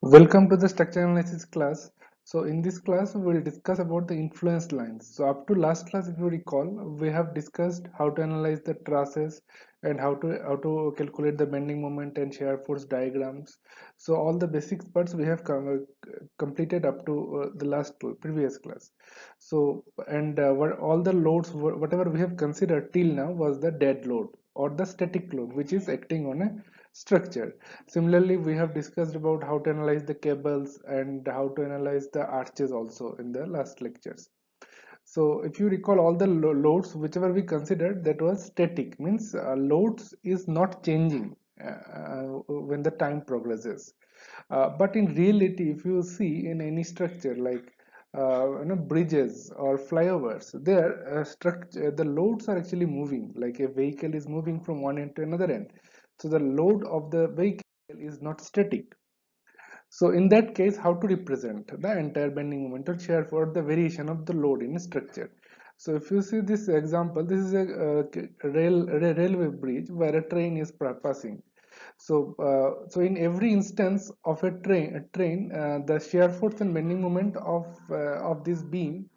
Welcome to the structure analysis class. So in this class we will discuss about the influence lines. So up to last class, if you recall, we have discussed how to analyze the trusses and how to calculate the bending moment and shear force diagrams. So all the basic parts we have completed up to the previous class. So what all the loads whatever we have considered till now was the dead load or the static load which is acting on a structure. Similarly, we have discussed about how to analyze the cables and how to analyze the arches also in the last lectures. So if you recall, all the loads whichever we considered, that was static, means loads is not changing when the time progresses. But in reality, if you see in any structure like bridges or flyovers, there structure the loads are actually moving, like a vehicle is moving from one end to another end. So the load of the vehicle is not static. So in that case, how to represent the entire bending moment or shear for the variation of the load in a structure? So if you see this example, this is a railway bridge where a train is passing. So in every instance of a train, the shear force and bending moment of this beam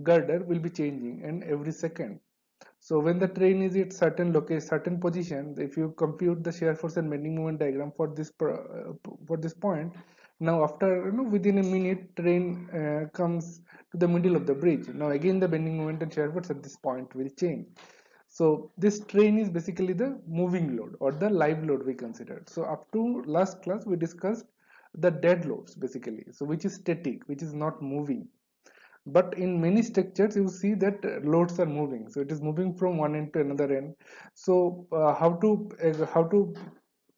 girder will be changing in every second. So when the train is at certain position, if you compute the shear force and bending moment diagram for this point, now after within a minute, train comes to the middle of the bridge. Now again the bending moment and shear force at this point will change. So this train is basically the moving load or the live load we considered. So up to last class we discussed the dead loads basically. So which is static, which is not moving. But in many structures you see that loads are moving, so it is moving from one end to another end. So how to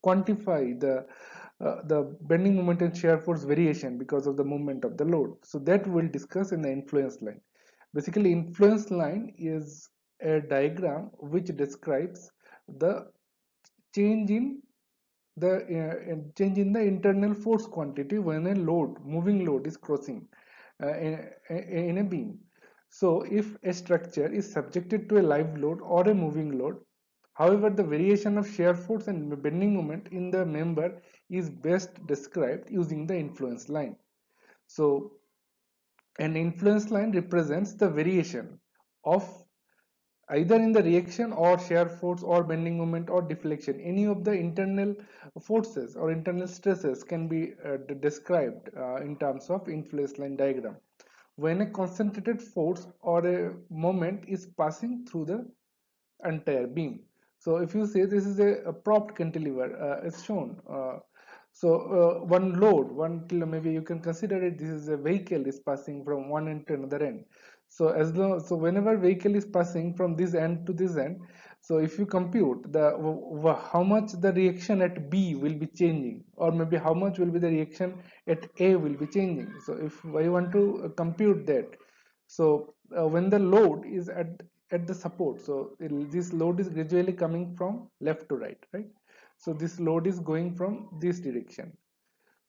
quantify the bending moment and shear force variation because of the movement of the load? So that we'll discuss in the influence line. Basically, influence line is a diagram which describes the change in the internal force quantity when a moving load is crossing in a beam. So if a structure is subjected to a live load or a moving load, however, the variation of shear force and bending moment in the member is best described using the influence line. So an influence line represents the variation of either in the reaction or shear force or bending moment or deflection. Any of the internal forces or internal stresses can be described in terms of influence line diagram when a concentrated force or a moment is passing through the entire beam. So if you say this is a propped cantilever, it's shown. One load, maybe you can consider it. This is a vehicle is passing from one end to another end. So whenever vehicle is passing from this end to this end, so if you compute how much the reaction at B will be changing, or maybe how much will be the reaction at A will be changing. So if I want to compute that, so when the load is at the support, so this load is gradually coming from left to right, right? So this load is going from this direction.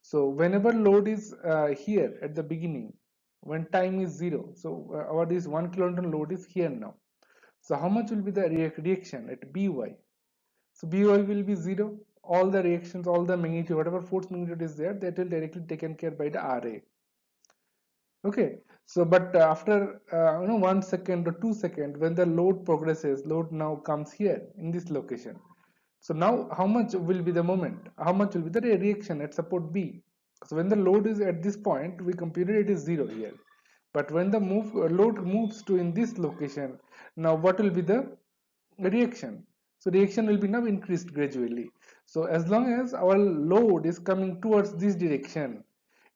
So whenever load is here at the beginning, when time is 0, so our this 1 kilonewton load is here now. So how much will be the reaction at By? So By will be 0. All the reactions, all the magnitude, whatever force magnitude is there, that will directly taken care by the Ra. Okay, so but after 1 second or 2 seconds, when the load progresses, load now comes here in this location. So now how much will be the moment? How much will be the reaction at support B? So when the load is at this point, we computed it is 0 here. But when the load moves to in this location, now what will be the reaction? So reaction will be now increased gradually. So as long as our load is coming towards this direction,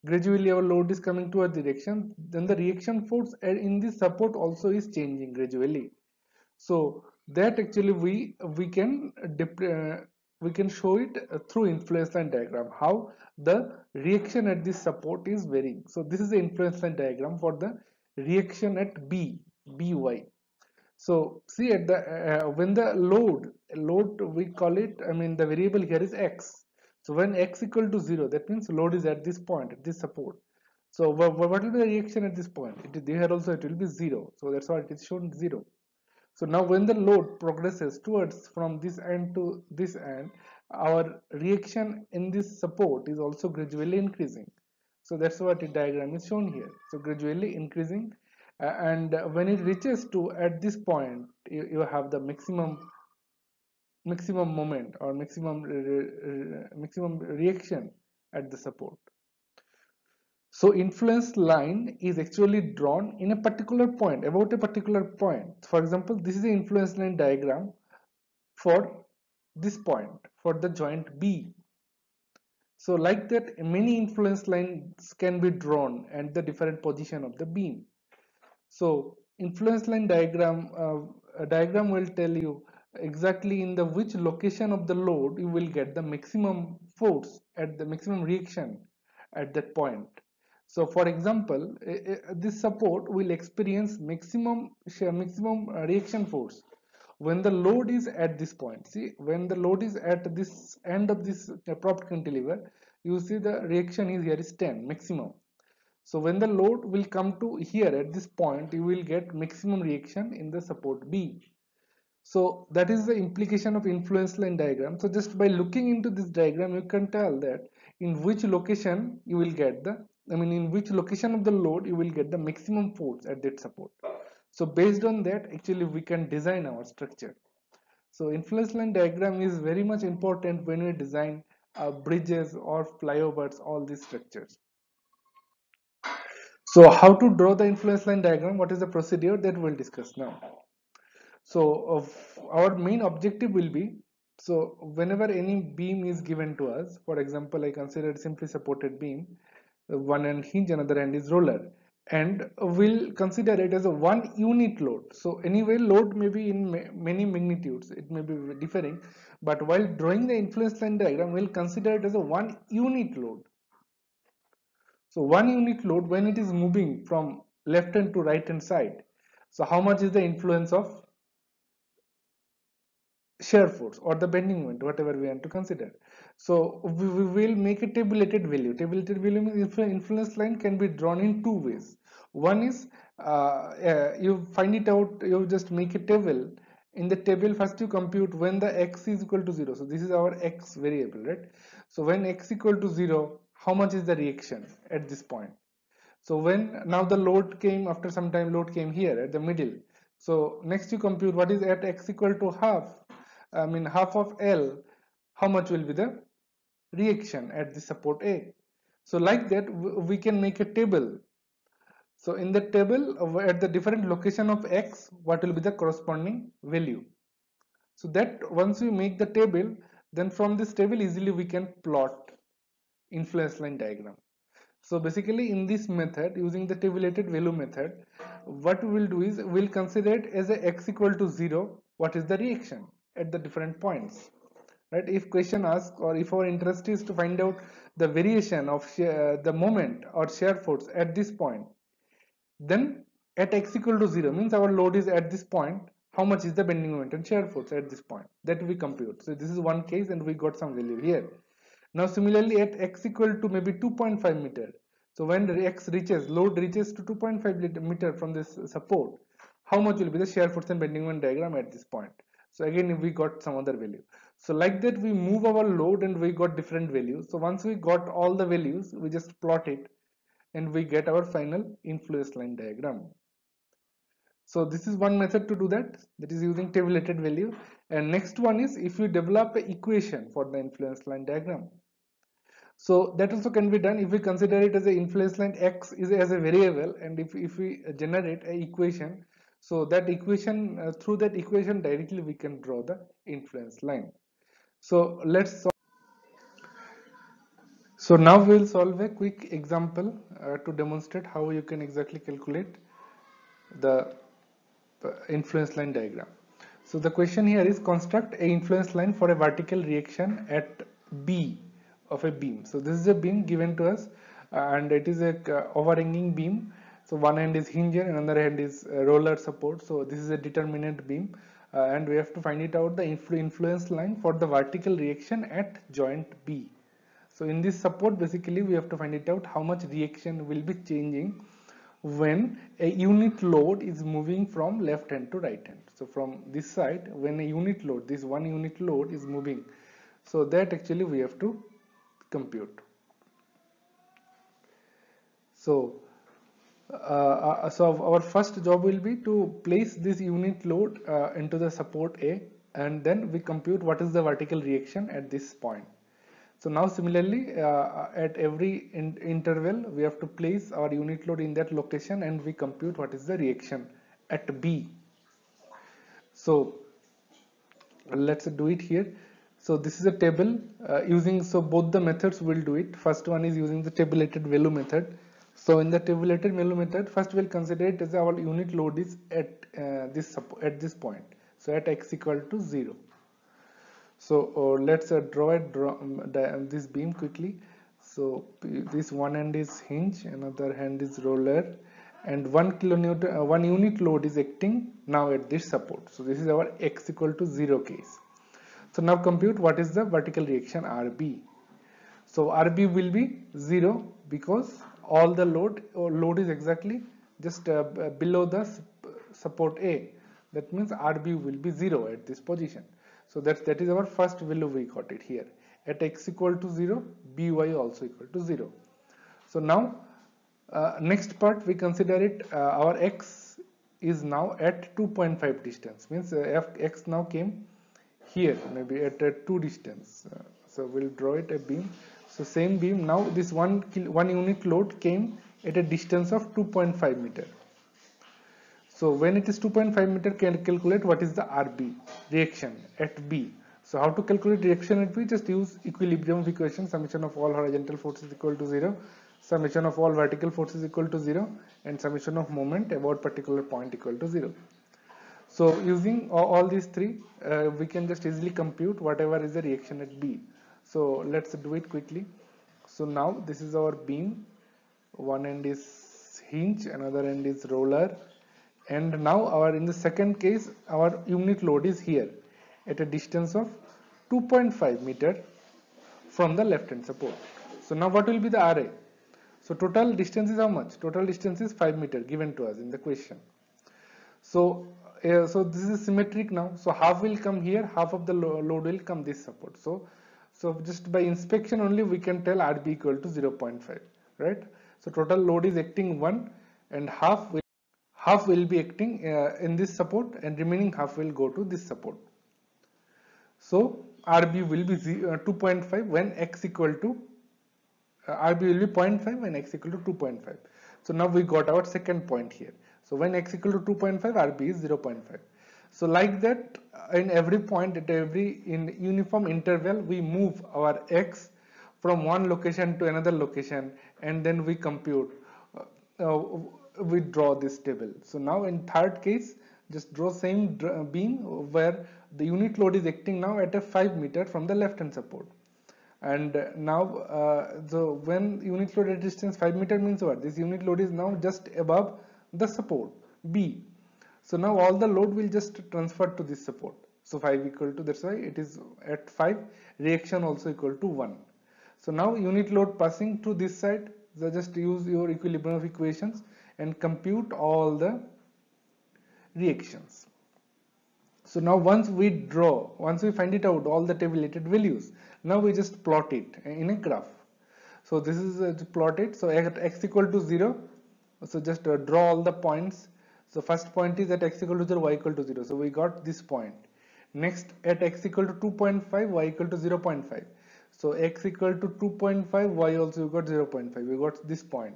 gradually our load is coming towards direction, then the reaction force in this support also is changing gradually. So that actually we can show it through influence line diagram, how the reaction at this support is varying. So this is the influence line diagram for the reaction at By. So see at the when the load we call it, I mean the variable here is x. So when x equal to 0, that means load is at this point, at this support. So what will be the reaction at this point? Here also it will be 0. So that's why it is shown 0. So now when the load progresses towards from this end to this end, our reaction in this support is also gradually increasing. So that's what the diagram is shown here. So gradually increasing, and when it reaches to at this point, you have the maximum moment or maximum reaction at the support. So influence line is actually drawn in a particular point, about a particular point. For example, this is the influence line diagram for this point, for the joint B. So like that, many influence lines can be drawn at the different position of the beam. So influence line diagram, a diagram will tell you exactly in the which location of the load you will get the maximum force at the maximum reaction at that point. So for example, this support will experience maximum reaction force when the load is at this point. See, when the load is at this end of this propped cantilever, you see the reaction is here is 10 maximum. So when the load will come to here at this point, you will get maximum reaction in the support B. So that is the implication of influence line diagram. So just by looking into this diagram, you can tell that in which location you will get in which location of the load you will get the maximum force at that support. So based on that, actually we can design our structure. So influence line diagram is very much important when we design bridges or flyovers, all these structures. So how to draw the influence line diagram? What is the procedure that we'll discuss now? So our main objective will be, so whenever any beam is given to us, for example, I consider simply supported beam, one end hinge, another end is roller, and we'll consider it as a one unit load. So anyway, load may be in many magnitudes, it may be differing, but while drawing the influence line diagram, we'll consider it as a one unit load. So one unit load, when it is moving from left hand to right hand side, so how much is the influence of shear force or the bending moment, whatever we want to consider. So we will make a tabulated value. Tabulated value means influence line can be drawn in two ways. One is you find it out, you just make a table. In the table, first you compute when the x is equal to 0. So this is our x variable, right? So when x equal to 0, how much is the reaction at this point? So when now the load came, after some time load came here at the middle. So next you compute what is at x equal to half, half of L, how much will be the reaction at the support A. So like that we can make a table. So in the table at the different location of x, what will be the corresponding value. So that once we make the table, then from this table easily we can plot influence line diagram. So basically in this method, using the tabulated value method, what we will do is we'll consider it as a x equal to 0, what is the reaction at the different points, right? If question asks, or if our interest is to find out the variation of the moment or shear force at this point, then at x equal to 0 means our load is at this point, how much is the bending moment and shear force at this point, that we compute. So this is one case and we got some value here. Now similarly at x equal to maybe 2.5 meter, so when load reaches to 2.5 meter from this support, how much will be the shear force and bending moment diagram at this point? So again we got some other value. So like that we move our load and we got different values. So once we got all the values, we just plot it and we get our final influence line diagram. So this is one method to do that, that is using tabulated value. And next one is if you develop an equation for the influence line diagram. So that also can be done if we consider it as a influence line x is as a variable, and if we generate a equation, so that equation through that equation directly we can draw the influence line. So so now we will solve a quick example to demonstrate how you can exactly calculate the influence line diagram. So the question here is construct a influence line for a vertical reaction at B of a beam. So this is a beam given to us and it is a overhanging beam. So one end is hinge and another end is roller support. So this is a determinant beam and we have to find it out the influence line for the vertical reaction at joint B. So in this support basically we have to find it out how much reaction will be changing when a unit load is moving from left hand to right hand. So from this side, when a unit load, this one unit load is moving So that actually we have to compute. So so our first job will be to place this unit load into the support A, and then we compute what is the vertical reaction at this point. So now similarly at every interval we have to place our unit load in that location, and we compute what is the reaction at B. So let's do it here. So this is a table using, so both the methods will do it. First one is using the tabulated value method. So in the tabulated value method, first we'll consider it as our unit load is at this point, so at x equal to 0. So let's this beam quickly. So this one end is hinge, another hand is roller, and 1 kilonewton, 1 unit load is acting now at this support. So this is our x equal to 0 case. So now compute what is the vertical reaction RB. So RB will be 0 because all the load is exactly just below the support A. That means RB will be 0 at this position. So that is our first value, we got it here. At x equal to 0, By also equal to 0. So now next part we consider it, our x is now at 2.5 distance, means x now came here, maybe at a 2 distance. So we'll draw it a beam. So same beam, now this one unit load came at a distance of 2.5 meter. So when it is 2.5 meter, can calculate what is the RB reaction at B. So how to calculate reaction at B? Just use equilibrium of equation, summation of all horizontal forces equal to 0, summation of all vertical forces equal to 0, and summation of moment about particular point equal to 0. So using all these three, we can just easily compute whatever is the reaction at B. So let's do it quickly. So now this is our beam. One end is hinge, another end is roller, and now our, in the second case, our unit load is here at a distance of 2.5 meter from the left hand support. So now what will be the RA? So total distance is how much? Total distance is 5 meter given to us in the question. So so this is symmetric now. So half will come here, half of the load will come this support. So just by inspection only we can tell RB equal to 0.5, right? So total load is acting 1, and half will be acting in this support, and remaining half will go to this support. So RB will be 2.5 when x equal to RB will be 0.5 when x equal to 2.5. So now we got our second point here. So when x equal to 2.5, RB is 0.5. So like that, in every point at every in uniform interval, we move our x from one location to another location, and then we compute. We draw this table. So now in third case, just draw same beam where the unit load is acting now at a 5 meter from the left hand support. And now so when unit load at distance 5 meter means what? This unit load is now just above the support B. So now all the load will just transfer to this support. So 5 equal to, that's why it is at 5, reaction also equal to 1. So now unit load passing to this side, so just use your equilibrium of equations and compute all the reactions. So now once we find it out, all the tabulated values, now we just plot it in a graph. So this is plotted. So at x equal to 0, so just draw all the points. So first point is at x equal to 0, y equal to 0. So we got this point. Next at x equal to 2.5, y equal to 0.5. So x equal to 2.5, y also we got 0.5. We got this point.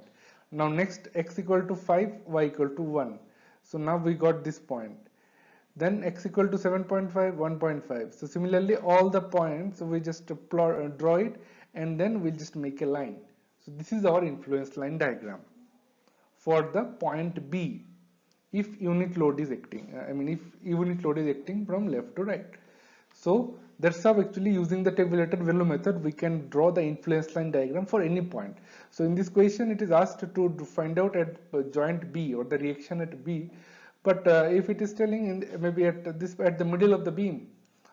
Now next x equal to 5, y equal to 1. So now we got this point. Then x equal to 7.5, 1.5. So similarly all the points, we just draw it, and then we'll just make a line. So this is our influence line diagram for the point B if unit load is acting, if unit load is acting from left to right. So that's how actually using the tabulated value method we can draw the influence line diagram for any point. So in this question it is asked to find out at joint B or the reaction at B, but if it is telling maybe at the middle of the beam,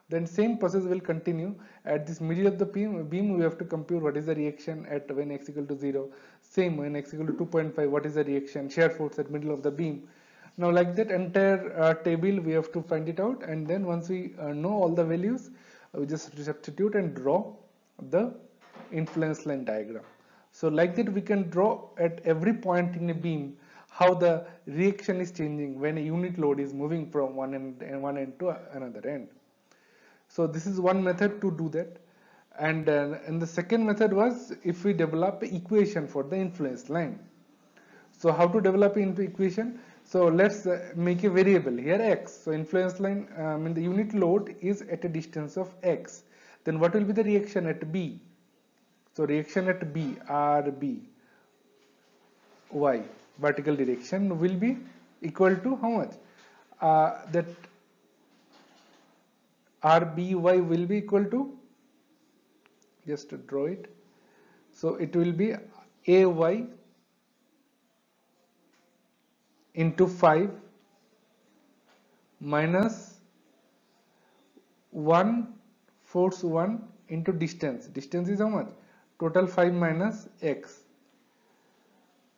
then same process will continue. At this middle of the beam we have to compute what is the reaction at when x equal to 0. Same when x equal to 2.5, what is the reaction, shear force at middle of the beam. Now like that entire table we have to find it out, and then once we know all the values, we just substitute and draw the influence line diagram. So like that we can draw at every point in a beam how the reaction is changing when a unit load is moving from one end to another end. So this is one method to do that. And the second method was if we develop an equation for the influence line. So how to develop an equation? So let's make a variable here x. So influence line, the unit load is at a distance of x. Then what will be the reaction at B? So reaction at B, RB, Y, vertical direction will be equal to how much? That RBY will be equal to, just to draw it. So it will be AY into 5 minus 1 force 1 into distance. Distance is how much? Total 5 minus x.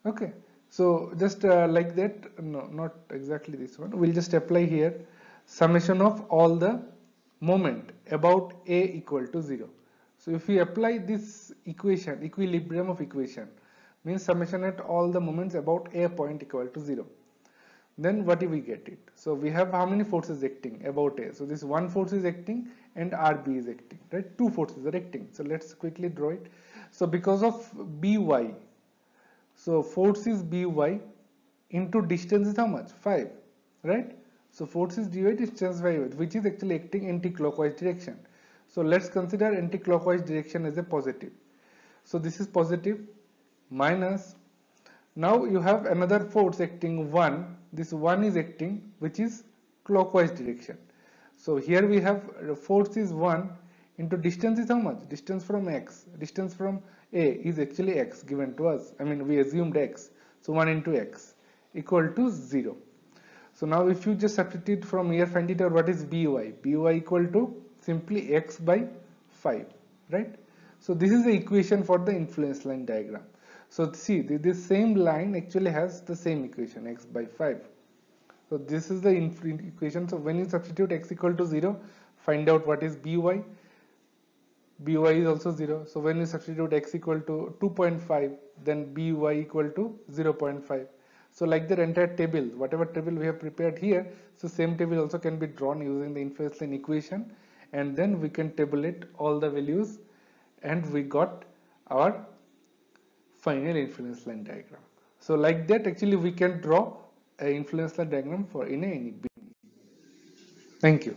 Okay. So just like that, no, not exactly this one. We'll just apply here summation of all the moment about A equal to 0. So if we apply this equation, equilibrium of equation, means summation at all the moments about A point equal to 0. Then what do we get it? So we have how many forces acting about A? So this one force is acting and RB is acting, right? Two forces are acting. So let's quickly draw it. So because of BY, so force is By into distance is how much? 5, right? So force is dy, distance 5, which is actually acting anti-clockwise direction. So let's consider anti-clockwise direction as a positive. So this is positive minus, now you have another force acting 1, this 1 is acting which is clockwise direction. So here we have force is 1 into distance is how much? Distance from x, distance from A is actually x given to us. I mean we assumed x. So 1 into x equal to 0. So now if you just substitute from here, find it out what is By. By equal to simply x by 5, right? So this is the equation for the influence line diagram. So see, this same line actually has the same equation, x by 5. So this is the equation. So when you substitute x equal to 0, find out what is By. By is also 0. So when you substitute x equal to 2.5, then By equal to 0.5. So like the entire table, whatever table we have prepared here, so same table also can be drawn using the influence line equation, and then we can tabulate all the values, and we got our final influence line diagram. So like that actually we can draw an influence line diagram for any beam. Thank you.